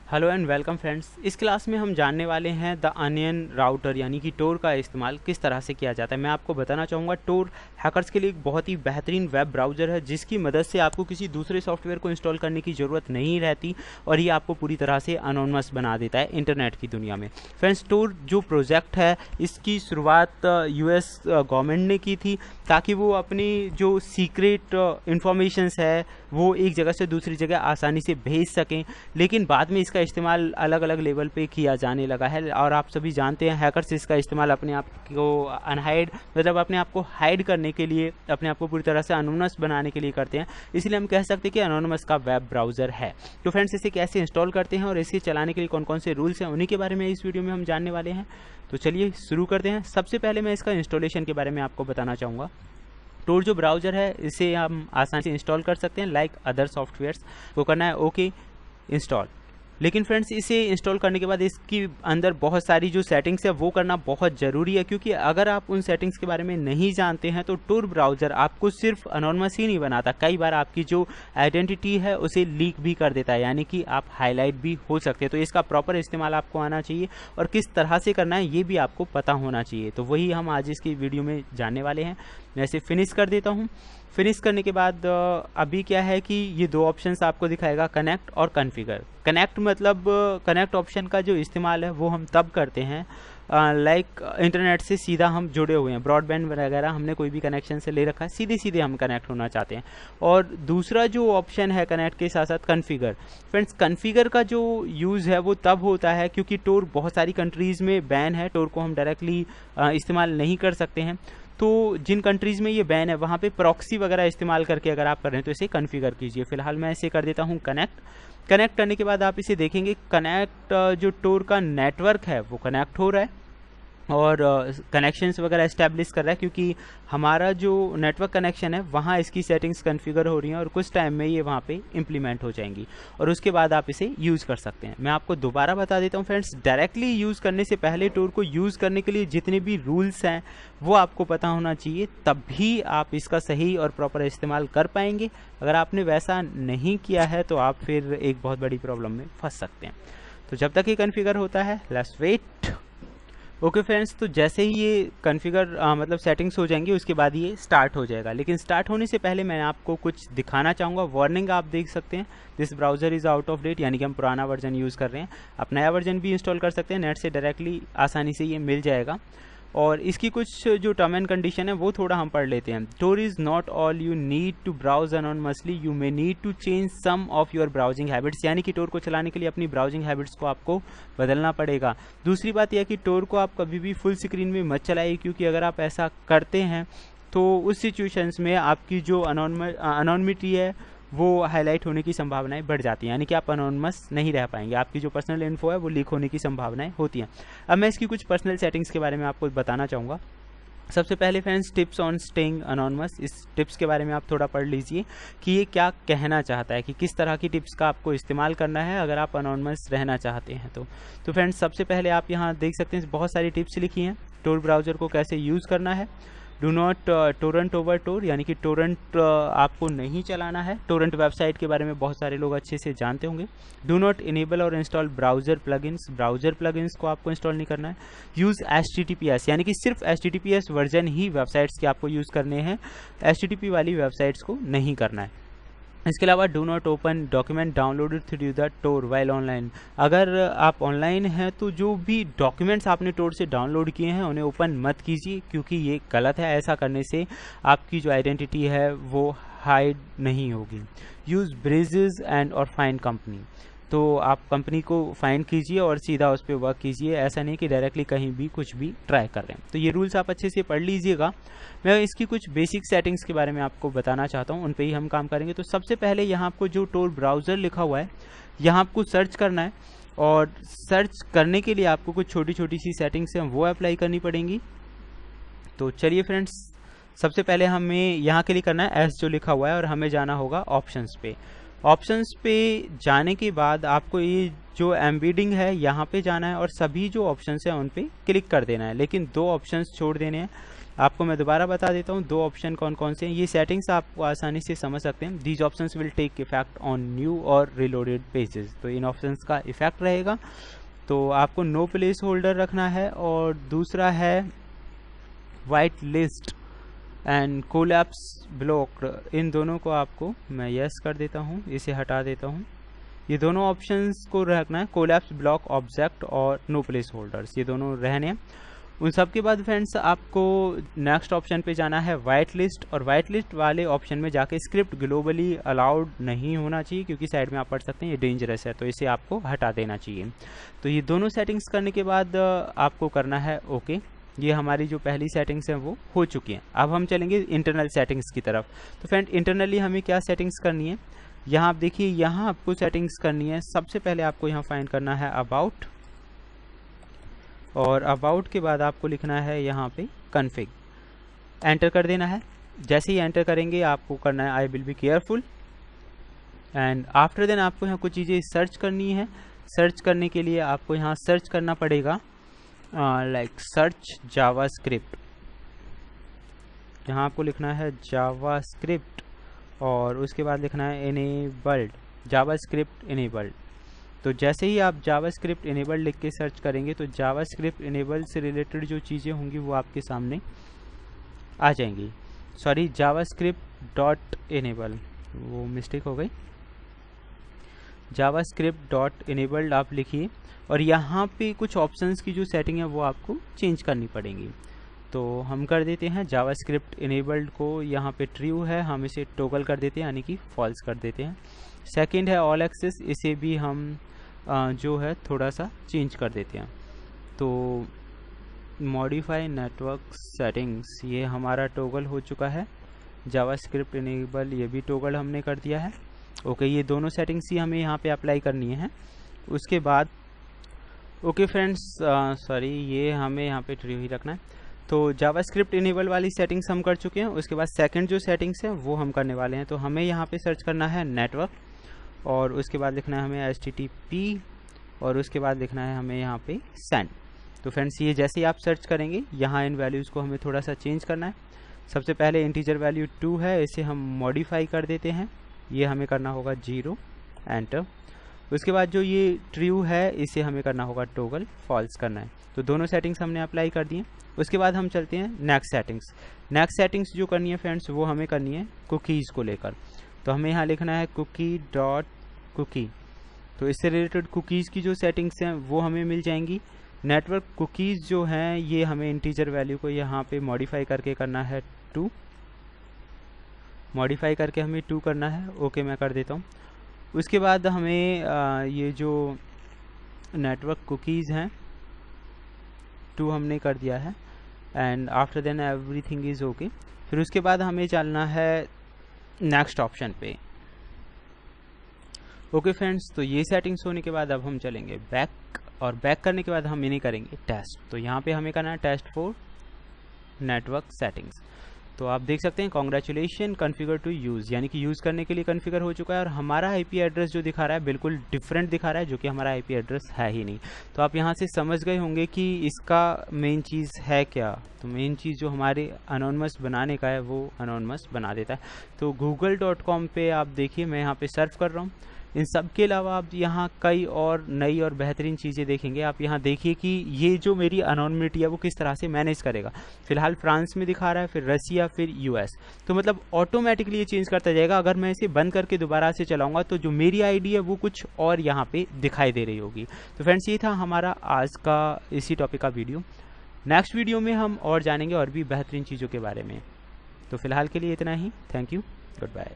Hello and welcome friends. इस class में हम जानने वाले हैं द अनियन राउटर यानी कि टोर का इस्तेमाल किस तरह से किया जाता है। मैं आपको बताना चाहूँगा टोर हैकर्स के लिए एक बहुत ही बेहतरीन वेब ब्राउज़र है जिसकी मदद से आपको किसी दूसरे सॉफ्टवेयर को इंस्टॉल करने की ज़रूरत नहीं रहती और ये आपको पूरी तरह से अनोनमस बना देता है इंटरनेट की दुनिया में। फ्रेंड्स, टोर जो प्रोजेक्ट है इसकी शुरुआत यूएस गवर्नमेंट ने की थी ताकि वो अपनी जो सीक्रेट इंफॉर्मेशंस है वो एक जगह से दूसरी जगह आसानी से भेज सकें, लेकिन बाद में इसका इस्तेमाल अलग अलग लेवल पे किया जाने लगा है। और आप सभी जानते हैं हैकर्स इसका इस्तेमाल अपने आप को अनहाइड मतलब अपने आप को हाइड करने के लिए, अपने आप को पूरी तरह से अनोनमस बनाने के लिए करते हैं। इसलिए हम कह सकते हैं कि अनोनमस का वेब ब्राउज़र है। तो फ्रेंड्स, इसे कैसे इंस्टॉल करते हैं और इसे चलाने के लिए कौन कौन से रूल्स हैं उन्हीं के बारे में इस वीडियो में हम जानने वाले हैं। तो चलिए शुरू करते हैं। सबसे पहले मैं इसका इंस्टॉलेशन के बारे में आपको बताना चाहूँगा। टोर जो ब्राउज़र है इसे हम आसानी से इंस्टॉल कर सकते हैं लाइक अदर सॉफ्टवेयर्स। वो करना है ओके इंस्टॉल। लेकिन फ्रेंड्स, इसे इंस्टॉल करने के बाद इसकी अंदर बहुत सारी जो सेटिंग्स है वो करना बहुत ज़रूरी है, क्योंकि अगर आप उन सेटिंग्स के बारे में नहीं जानते हैं तो टोर ब्राउज़र आपको सिर्फ अनोनमस ही नहीं बनाता, कई बार आपकी जो आइडेंटिटी है उसे लीक भी कर देता है, यानी कि आप हाईलाइट भी हो सकते हैं। तो इसका प्रॉपर इस्तेमाल आपको आना चाहिए और किस तरह से करना है ये भी आपको पता होना चाहिए। तो वही हम आज इसकी वीडियो में जानने वाले हैं। मैं इसे फिनिश कर देता हूँ। फिनिश करने के बाद अभी क्या है कि ये दो ऑप्शंस आपको दिखाएगा, कनेक्ट और कॉन्फ़िगर। कनेक्ट मतलब कनेक्ट ऑप्शन का जो इस्तेमाल है वो हम तब करते हैं लाइक इंटरनेट से सीधा हम जुड़े हुए हैं, ब्रॉडबैंड वगैरह हमने कोई भी कनेक्शन से ले रखा है, सीधे सीधे हम कनेक्ट होना चाहते हैं। और दूसरा जो ऑप्शन है कनेक्ट के साथ साथ कॉन्फ़िगर। फ्रेंड्स, कॉन्फ़िगर का जो यूज़ है वो तब होता है क्योंकि टोर बहुत सारी कंट्रीज़ में बैन है, टोर को हम डायरेक्टली इस्तेमाल नहीं कर सकते हैं। तो जिन कंट्रीज़ में ये बैन है वहाँ पे प्रॉक्सी वगैरह इस्तेमाल करके अगर आप कर रहे हैं तो इसे कॉन्फ़िगर कीजिए। फिलहाल मैं इसे कर देता हूँ कनेक्ट। कनेक्ट करने के बाद आप इसे देखेंगे कनेक्ट जो टोर का नेटवर्क है वो कनेक्ट हो रहा है और कनेक्शंस वगैरह इस्टेब्लिश कर रहा है, क्योंकि हमारा जो नेटवर्क कनेक्शन है वहाँ इसकी सेटिंग्स कॉन्फ़िगर हो रही हैं और कुछ टाइम में ये वहाँ पे इम्प्लीमेंट हो जाएंगी और उसके बाद आप इसे यूज़ कर सकते हैं। मैं आपको दोबारा बता देता हूँ फ्रेंड्स, डायरेक्टली यूज़ करने से पहले टोर को यूज़ करने के लिए जितने भी रूल्स हैं वो आपको पता होना चाहिए, तब भी आप इसका सही और प्रॉपर इस्तेमाल कर पाएंगे। अगर आपने वैसा नहीं किया है तो आप फिर एक बहुत बड़ी प्रॉब्लम में फंस सकते हैं। तो जब तक ये कॉन्फ़िगर होता है लेट्स वेट। ओके फ्रेंड्स, तो जैसे ही ये कॉन्फ़िगर मतलब सेटिंग्स हो जाएंगी उसके बाद ये स्टार्ट हो जाएगा। लेकिन स्टार्ट होने से पहले मैं आपको कुछ दिखाना चाहूँगा। वार्निंग आप देख सकते हैं, this browser is out of date, यानी कि हम पुराना वर्जन यूज़ कर रहे हैं। आप नया वर्जन भी इंस्टॉल कर सकते हैं, नेट से डायरेक्टली आसानी से ये मिल जाएगा। और इसकी कुछ जो टर्म एंड कंडीशन है वो थोड़ा हम पढ़ लेते हैं। Tor is not all you need to browse anonymously, you may need to change some of your browsing habits, यानी कि टोर को चलाने के लिए अपनी ब्राउजिंग हैबिट्स को आपको बदलना पड़ेगा। दूसरी बात यह कि टोर को आप कभी भी फुल स्क्रीन में मत चलाइए, क्योंकि अगर आप ऐसा करते हैं तो उस सिचुएशंस में आपकी जो अनोनिमिटी है वो हाईलाइट होने की संभावनाएं बढ़ जाती हैं, यानी कि आप अनोनमस नहीं रह पाएंगे, आपकी जो पर्सनल इन्फो है वो लीक होने की संभावनाएं होती हैं। अब मैं इसकी कुछ पर्सनल सेटिंग्स के बारे में आपको बताना चाहूँगा। सबसे पहले friends, tips on staying anonymous. इस टिप्स के बारे में आप थोड़ा पढ़ लीजिए कि ये क्या कहना चाहता है, कि किस तरह की टिप्स का आपको इस्तेमाल करना है अगर आप अनोनमस रहना चाहते हैं तो फ्रेंड्स, सबसे पहले आप यहाँ देख सकते हैं बहुत सारी टिप्स लिखी हैं टोर ब्राउज़र को कैसे यूज़ करना है। डू नॉट टोरेंट ओवर टोर, यानी कि टोरेंट आपको नहीं चलाना है। टोरेंट वेबसाइट के बारे में बहुत सारे लोग अच्छे से जानते होंगे। डू नॉट इनेबल और install browser plugins, browser plugins को आपको इंस्टॉल नहीं करना है। यूज़ HTTPS, यानी कि सिर्फ HTTPS वर्जन ही वेबसाइट्स के आपको यूज़ करने हैं, HTTP वाली वेबसाइट्स को नहीं करना है। इसके अलावा do not open document downloaded through the Tor while online, अगर आप ऑनलाइन हैं तो जो भी डॉक्यूमेंट्स आपने टोर से डाउनलोड किए हैं उन्हें ओपन मत कीजिए, क्योंकि ये गलत है। ऐसा करने से आपकी जो आइडेंटिटी है वो हाइड नहीं होगी। यूज़ ब्रेजेस एंड और फाइंड कंपनी, तो आप कंपनी को फाइंड कीजिए और सीधा उस पर वर्क कीजिए, ऐसा नहीं कि डायरेक्टली कहीं भी कुछ भी ट्राई कर रहे हैं। तो ये रूल्स आप अच्छे से पढ़ लीजिएगा। मैं इसकी कुछ बेसिक सेटिंग्स के बारे में आपको बताना चाहता हूँ, उन पे ही हम काम करेंगे। तो सबसे पहले यहाँ आपको जो टोर ब्राउज़र लिखा हुआ है यहाँ आपको सर्च करना है, और सर्च करने के लिए आपको कुछ छोटी छोटी सी सेटिंग्स हैं वो अप्लाई करनी पड़ेंगी। तो चलिए फ्रेंड्स, सबसे पहले हमें यहाँ के लिए करना है एस जो लिखा हुआ है और हमें जाना होगा ऑप्शंस पे। ऑप्शंस पे जाने के बाद आपको ये जो एम्बेडिंग है यहाँ पे जाना है और सभी जो ऑप्शंस हैं उन पे क्लिक कर देना है, लेकिन दो ऑप्शंस छोड़ देने हैं। आपको मैं दोबारा बता देता हूँ दो ऑप्शन कौन कौन से हैं। ये सेटिंग्स आप आसानी से समझ सकते हैं। These options will take effect on new और रिलोडेड पेजेस, तो इन ऑप्शंस का इफेक्ट रहेगा। तो आपको नो प्लेस होल्डर रखना है, और दूसरा है white list and collapse block, इन दोनों को आपको मैं यस कर देता हूँ, इसे हटा देता हूँ। ये दोनों ऑप्शंस को रखना है, कोलैप्स ब्लॉक ऑब्जेक्ट और नो प्लेस होल्डर्स, ये दोनों रहने हैं। उन सब के बाद फ्रेंड्स आपको नेक्स्ट ऑप्शन पे जाना है वाइट लिस्ट, और वाइट लिस्ट वाले ऑप्शन में जाके स्क्रिप्ट ग्लोबली अलाउड नहीं होना चाहिए, क्योंकि साइड में आप पढ़ सकते हैं ये डेंजरस है, तो इसे आपको हटा देना चाहिए। तो ये दोनों सेटिंग्स करने के बाद आपको करना है ओके। ये हमारी जो पहली सेटिंग्स हैं वो हो चुकी हैं। अब हम चलेंगे इंटरनल सेटिंग्स की तरफ। तो फ्रेंड इंटरनली हमें क्या सेटिंग्स करनी है, यहाँ आप देखिए, यहाँ आपको सेटिंग्स करनी है। सबसे पहले आपको यहाँ फाइंड करना है अबाउट, और अबाउट के बाद आपको लिखना है यहाँ पे कॉन्फ़िग, एंटर कर देना है। जैसे ही एंटर करेंगे आपको करना है I will be careful, and after then आपको यहाँ कुछ चीज़ें सर्च करनी है। सर्च करने के लिए आपको यहाँ सर्च करना पड़ेगा लाइक सर्च जावास्क्रिप्ट, यहाँ आपको लिखना है जावास्क्रिप्ट, और उसके बाद लिखना है इनेबल्ड, जावास्क्रिप्ट इनेबल्ड। तो जैसे ही आप जावास्क्रिप्ट इनेबल्ड लिख के सर्च करेंगे तो जावास्क्रिप्ट इनेबल्ड से रिलेटेड जो चीज़ें होंगी वो आपके सामने आ जाएंगी। सॉरी, जावास्क्रिप्ट डॉट इनेबल, वो मिस्टेक हो गई, जावास्क्रिप्ट डॉट इनेबल्ड आप लिखिए, और यहाँ पे कुछ ऑप्शंस की जो सेटिंग है वो आपको चेंज करनी पड़ेंगी। तो हम कर देते हैं जावास्क्रिप्ट इनेबल्ड को, यहाँ पे ट्रू है, हम इसे टॉगल कर देते हैं, यानी कि फॉल्स कर देते हैं। सेकंड है ऑल एक्सेस, इसे भी हम जो है थोड़ा सा चेंज कर देते हैं। तो मॉडिफाई नेटवर्क सेटिंग्स, ये हमारा टॉगल हो चुका है। जावास्क्रिप्ट इनेबल, ये भी टॉगल हमने कर दिया है। ओके, ये दोनों सेटिंग्स ही हमें यहाँ पे अप्लाई करनी है। उसके बाद ओके फ्रेंड्स, सॉरी, ये हमें यहाँ पे ट्रू ही रखना है। तो जावास्क्रिप्ट इनेबल वाली सेटिंग्स हम कर चुके हैं। उसके बाद सेकंड जो सेटिंग्स है वो हम करने वाले हैं। तो हमें यहाँ पे सर्च करना है नेटवर्क, और उसके बाद लिखना है हमें HTTP, और उसके बाद लिखना है हमें यहाँ पे सेंड। तो फ्रेंड्स ये जैसे ही आप सर्च करेंगे, यहाँ इन वैल्यूज़ को हमें थोड़ा सा चेंज करना है। सबसे पहले इंटीजर वैल्यू 2 है, इसे हम मॉडिफाई कर देते हैं, ये हमें करना होगा 0, एंटर। उसके बाद जो ये ट्रू है इसे हमें करना होगा टॉगल, फॉल्स करना है। तो दोनों सेटिंग्स हमने अप्लाई कर दी हैं। उसके बाद हम चलते हैं नेक्स्ट सेटिंग्स। नेक्स्ट सेटिंग्स जो करनी है फ्रेंड्स वो हमें करनी है कुकीज़ को लेकर। तो हमें यहाँ लिखना है कुकी डॉट कुकी। तो इससे रिलेटेड कुकीज़ की जो सेटिंग्स हैं वो हमें मिल जाएंगी। नेटवर्क कुकीज़ जो हैं ये हमें इंटीजर वैल्यू को यहाँ पे मॉडिफाई करके करना है 2, मॉडिफाई करके हमें 2 करना है। ओके, मैं कर देता हूँ। उसके बाद हमें ये जो नेटवर्क कुकीज़ हैं 2 हमने कर दिया है, and after then everything is okay. फिर उसके बाद हमें चलना है नेक्स्ट ऑप्शन पे। ओके फ्रेंड्स, तो ये सेटिंग्स होने के बाद अब हम चलेंगे बैक, और बैक करने के बाद हम इन्हें करेंगे टेस्ट। तो यहाँ पे हमें करना है टेस्ट फॉर नेटवर्क सेटिंग्स। तो आप देख सकते हैं कॉन्ग्रेचुलेशन कॉन्फ़िगर टू यूज़, यानी कि यूज़ करने के लिए कॉन्फ़िगर हो चुका है, और हमारा आईपी एड्रेस जो दिखा रहा है बिल्कुल डिफरेंट दिखा रहा है, जो कि हमारा आईपी एड्रेस है ही नहीं। तो आप यहाँ से समझ गए होंगे कि इसका मेन चीज़ है क्या। तो मेन चीज़ जो हमारे अनोनमस बनाने का है वो अनोनमस बना देता है। तो google.com पे आप देखिए, मैं यहाँ पे सर्च कर रहा हूँ। इन सब के अलावा आप यहाँ कई और नई और बेहतरीन चीज़ें देखेंगे। आप यहाँ देखिए कि ये जो मेरी अनोनिमिटी है वो किस तरह से मैनेज करेगा। फिलहाल फ्रांस में दिखा रहा है, फिर रसिया, फिर यूएस। तो मतलब ऑटोमेटिकली ये चेंज करता जाएगा। अगर मैं इसे बंद करके दोबारा से चलाऊंगा तो जो मेरी आईडी है वो कुछ और यहाँ पे दिखाई दे रही होगी। तो फ्रेंड्स ये था हमारा आज का इसी टॉपिक का वीडियो। नेक्स्ट वीडियो में हम और जानेंगे और भी बेहतरीन चीज़ों के बारे में। तो फिलहाल के लिए इतना ही। Thank you, good bye.